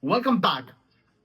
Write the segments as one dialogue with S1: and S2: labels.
S1: Welcome back.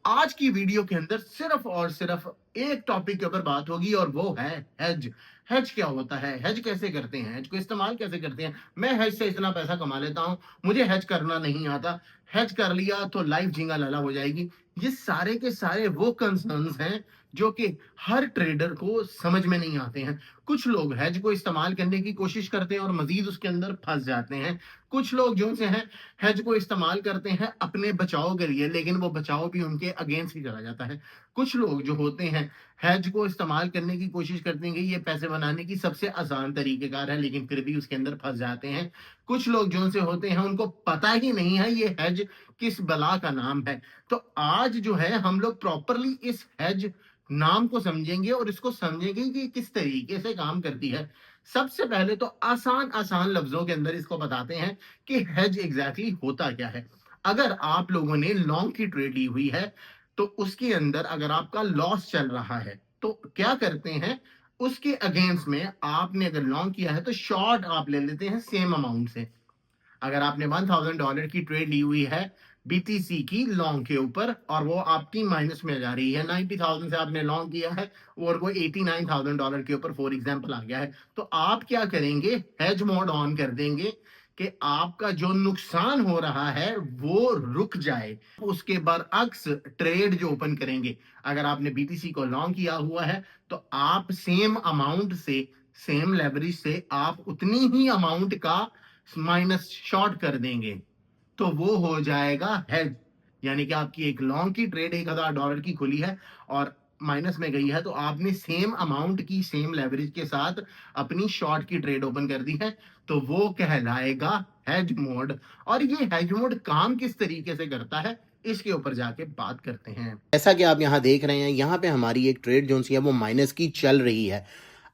S1: आज की video के अंदर सिर्फ और सिर्फ एक टॉपिक के ऊपर बात होगी और वो है हेज। हेज क्या होता है, हेज कैसे करते हैं, हेज को इस्तेमाल कैसे करते हैं। मैं हेज से इतना पैसा कमा लेता हूं, मुझे हेज करना नहीं आता, हेज कर लिया तो लाइफ झिंगा लाला हो जाएगी। ये सारे के सारे वो कंसर्न्स हैं जो कि हर ट्रेडर को समझ में नहीं आते हैं। कुछ लोग हेज को इस्तेमाल करने की कोशिश करते हैं और मजीद उसके अंदर फंस जाते हैं। कुछ लोग जो से हैं हेज को इस्तेमाल करते हैं अपने बचाव के लिए, लेकिन वो बचाव भी उनके अगेंस्ट ही चला जाता है। कुछ लोग जो होते हैं हेज को इस्तेमाल करने की कोशिश करते हैं कि ये पैसे बनाने की सबसे आसान तरीकेकार है, लेकिन फिर भी उसके अंदर फंस जाते हैं। कुछ लोग जो से होते हैं उनको पता ही नहीं है ये हेज किस बला का नाम है। तो आज जो है हम लोग प्रॉपरली इस हेज नाम को समझेंगे और इसको समझेंगे कि किस तरीके से काम करती है। सबसे पहले तो आसान आसान लफ्जों के अंदर इसको बताते हैं कि हेज एग्जैक्टली होता क्या है। अगर आप लोगों ने लॉन्ग की ट्रेड ली हुई है तो उसके अंदर अगर आपका लॉस चल रहा है तो क्या करते हैं, उसके अगेंस्ट में आपने अगर लॉन्ग किया है तो शॉर्ट आप ले लेते हैं सेम अमाउंट से। अगर आपने $1000 की ट्रेड ली हुई है बीटीसी की लॉन्ग के ऊपर और वो आपकी माइनस में जा रही है, 90,000 से आपने लॉन्ग किया है और वो $89,000 के ऊपर फॉर एग्जांपल आ गया है, तो आप क्या करेंगे, हेज मोड ऑन कर देंगे कि आपका जो नुकसान हो रहा है वो रुक जाए। उसके बरअक्स ट्रेड जो ओपन करेंगे, अगर आपने बीटीसी को लॉन्ग किया हुआ है तो आप सेम अमाउंट से, सेम लेवरेज से आप उतनी ही अमाउंट का माइनस शॉर्ट कर देंगे, तो वो हो जाएगा हेज। यानी कि आपकी एक लॉन्ग की ट्रेड $1000 की खुली है और माइनस में गई है, तो आपने सेम अमाउंट की सेम लेवरेज के साथ अपनी शॉर्ट की ट्रेड ओपन कर दी है, तो वो कहलाएगा हेज मोड। और ये हेज मोड काम किस तरीके से करता है इसके ऊपर जाके बात करते हैं।
S2: जैसा कि आप यहाँ देख रहे हैं, यहाँ पे हमारी एक ट्रेड जोन सी है वो माइनस की चल रही है।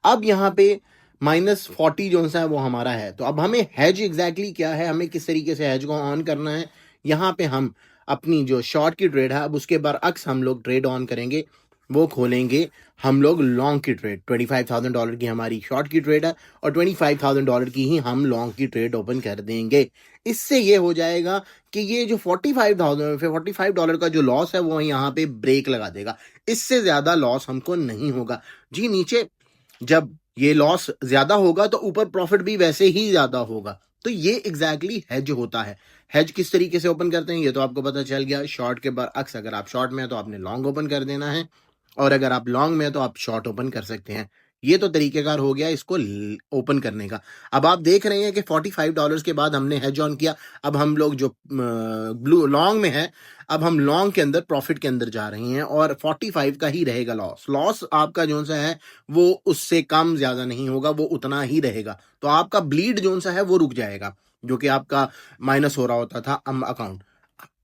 S2: अब यहाँ पे -40 जोन सा है वो हमारा है। तो अब हमें हैज एग्जैक्टली क्या है, हमें किस तरीके से हैज को ऑन करना है। यहाँ पे हम अपनी जो शॉर्ट की ट्रेड है, अब उसके बरअक्स हम लोग ट्रेड ऑन करेंगे, वो खोलेंगे हम लोग लॉन्ग की ट्रेड। $25,000 की हमारी शॉर्ट की ट्रेड है और $25,000 की ही हम लॉन्ग की ट्रेड ओपन कर देंगे। इससे ये हो जाएगा कि ये जो $45 का जो लॉस है वो यहाँ पे ब्रेक लगा देगा। इससे ज्यादा लॉस हमको नहीं होगा जी। नीचे जब ये लॉस ज्यादा होगा तो ऊपर प्रॉफिट भी वैसे ही ज्यादा होगा। तो ये एग्जैक्टली हेज होता है। हेज किस तरीके से ओपन करते हैं ये तो आपको पता चल गया। शॉर्ट के बरअक्स अगर आप शॉर्ट में है तो आपने लॉन्ग ओपन कर देना है, और अगर आप लॉन्ग में है तो आप शॉर्ट ओपन कर सकते हैं। ये तो तरीकेकार हो गया इसको ओपन करने का। अब आप देख रहे हैं कि $45 के बाद हमने हेज ऑन किया। अब हम लोग जो ब्लू लॉन्ग में है, अब हम लॉन्ग के अंदर प्रॉफिट के अंदर जा रहे हैं और 45 का ही रहेगा लॉस। लॉस आपका जो सा है वो उससे कम ज्यादा नहीं होगा, वो उतना ही रहेगा। तो आपका ब्लीड जो सा है वो रुक जाएगा, जो कि आपका माइनस हो रहा होता था अकाउंट।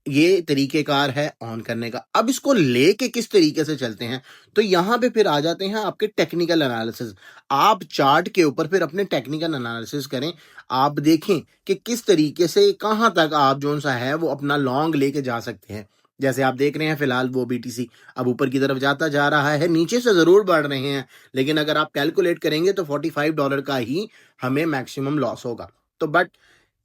S2: ये तरीकेकार है ऑन करने का। अब इसको लेके किस तरीके से चलते हैं, तो यहां पे फिर आ जाते हैं आपके टेक्निकल एनालिसिस। आप चार्ट के ऊपर फिर अपने टेक्निकल एनालिसिस करें। आप देखें कि किस तरीके से कहां तक आप जो सा है वो अपना लॉन्ग लेके जा सकते हैं। जैसे आप देख रहे हैं फिलहाल वो बीटीसी अब ऊपर की तरफ जाता जा रहा है, नीचे से जरूर बढ़ रहे हैं, लेकिन अगर आप कैलकुलेट करेंगे तो $45 का ही हमें मैक्सिमम लॉस होगा। तो बट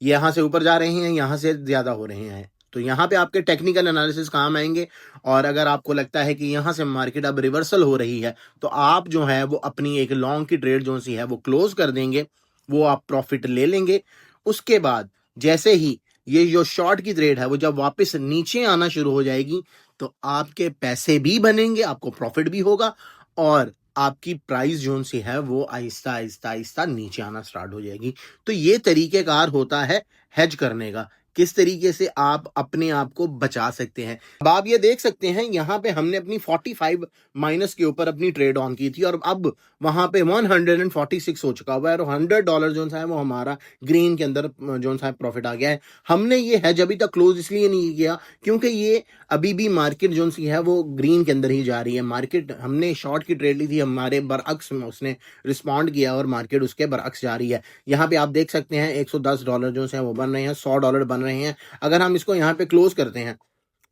S2: यहां से ऊपर जा रहे हैं, यहां से ज्यादा हो रहे हैं, तो यहाँ पे आपके टेक्निकल एनालिसिस काम आएंगे। और अगर आपको लगता है कि यहाँ से मार्केट अब रिवर्सल हो रही है तो आप जो है वो अपनी एक लॉन्ग की ट्रेड जो सी है वो क्लोज कर देंगे, वो आप प्रॉफिट ले लेंगे। उसके बाद जैसे ही ये जो शॉर्ट की ट्रेड है वो जब वापस नीचे आना शुरू हो जाएगी तो आपके पैसे भी बनेंगे, आपको प्रॉफिट भी होगा और आपकी प्राइस जोन सी है वो आहिस्ता आहिस्ता आहिस्ता नीचे आना स्टार्ट हो जाएगी। तो ये तरीकेकार होता है हेज करने का, किस तरीके से आप अपने आप को बचा सकते हैं। अब आप ये देख सकते हैं यहाँ पे हमने अपनी 45 माइनस के ऊपर अपनी ट्रेड ऑन की थी और अब वहां पे 146 हो चुका हुआ है और $100 जो सा है वो हमारा ग्रीन के अंदर जो सा प्रॉफिट आ गया है। हमने ये हैज अभी तक क्लोज इसलिए नहीं किया क्योंकि ये अभी भी मार्केट जो सी है वो ग्रीन के अंदर ही जा रही है। मार्केट हमने शॉर्ट की ट्रेड ली थी, हमारे बरअक्स में उसने रिस्पॉन्ड किया और मार्केट उसके बरअक्स जा रही है। यहाँ पे आप देख सकते हैं $110 जो है वो बन रहे हैं, $100 बन रहे हैं। अगर हम इसको यहाँ पे क्लोज करते हैं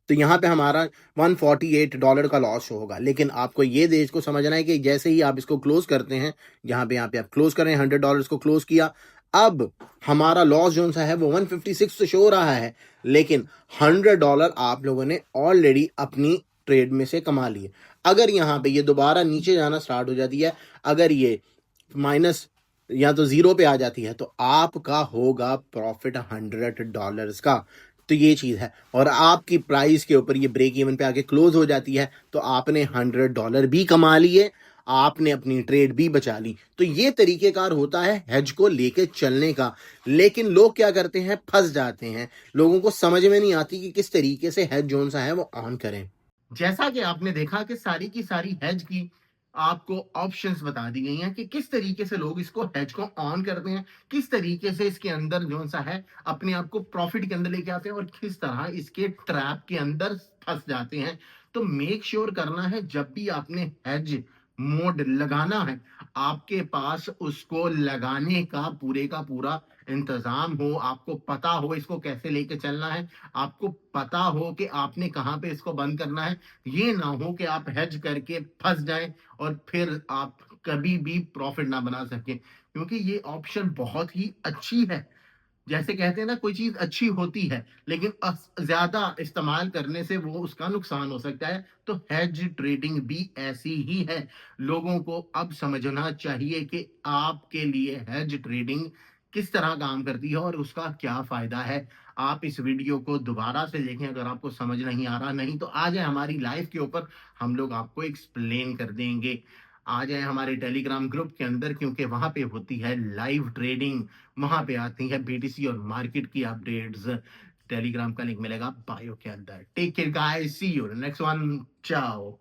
S2: तो यहाँ पे हमारा $148 का लॉस होगा। लेकिन आपको ये देश को समझना है कि जैसे ही आप इसको क्लोज करते हैं, यहाँ पे आप क्लोज कर रहे हैं, $100 को क्लोज किया, अब हमारा लॉस जो सा है वो 156 तो शो हो रहा है, लेकिन $100 आप लोगों ने ऑलरेडी अपनी ट्रेड में से कमा लिए। अगर यहाँ पे ये दोबारा नीचे जाना स्टार्ट हो जाती है, अगर ये माइनस या तो जीरो पे आ जाती है, तो आपका होगा प्रॉफिट $100 का। तो ये चीज है, और आपकी प्राइस के ऊपर ये ब्रेक इवन पे आके क्लोज हो जाती है, तो आपने $100 भी कमा लिए, आपने अपनी ट्रेड भी बचा ली। तो ये तरीकेकार होता है हेज को लेके चलने का। लेकिन लोग क्या करते हैं, फंस जाते हैं, लोगों को समझ में नहीं आती कि किस तरीके से हेज जोन सा है वो ऑन करें।
S1: जैसा कि आपने देखा कि सारी की सारी हेज की आपको ऑप्शंस बता दी गई हैं कि किस तरीके से लोग इसको हेज को ऑन करते हैं, किस तरीके से इसके अंदर जो सा है अपने आप को प्रॉफिट के अंदर लेके आते हैं और किस तरह इसके ट्रैप के अंदर फंस जाते हैं। तो मेक श्योर करना है जब भी आपने हेज मोड लगाना है, आपके पास उसको लगाने का पूरा इंतजाम हो, आपको पता हो इसको कैसे लेके चलना है, आपको पता हो कि आपने कहाँ पे इसको बंद करना है। ये ना हो कि आप हेज करके फंस जाएं और फिर आप कभी भी प्रॉफिट ना बना सकें, क्योंकि ये ऑप्शन बहुत ही अच्छी है। जैसे कहते हैं ना, कोई चीज अच्छी होती है लेकिन ज्यादा इस्तेमाल करने से वो उसका नुकसान हो सकता है। तो हेज ट्रेडिंग भी ऐसी ही है। लोगों को अब समझना चाहिए कि आपके लिए हेज ट्रेडिंग किस तरह काम करती है और उसका क्या फायदा है। आप इस वीडियो को दोबारा से देखें अगर आपको समझ नहीं आ रहा, नहीं तो आ जाए हमारी लाइव के ऊपर, हम लोग आपको एक्सप्लेन कर देंगे। आ जाए हमारे टेलीग्राम ग्रुप के अंदर, क्योंकि वहां पे होती है लाइव ट्रेडिंग, वहां पे आती है बीटीसी और मार्केट की अपडेट्स। टेलीग्राम का लिंक मिलेगा बायो के अंदर। Take care guys, see you next one, चाओ।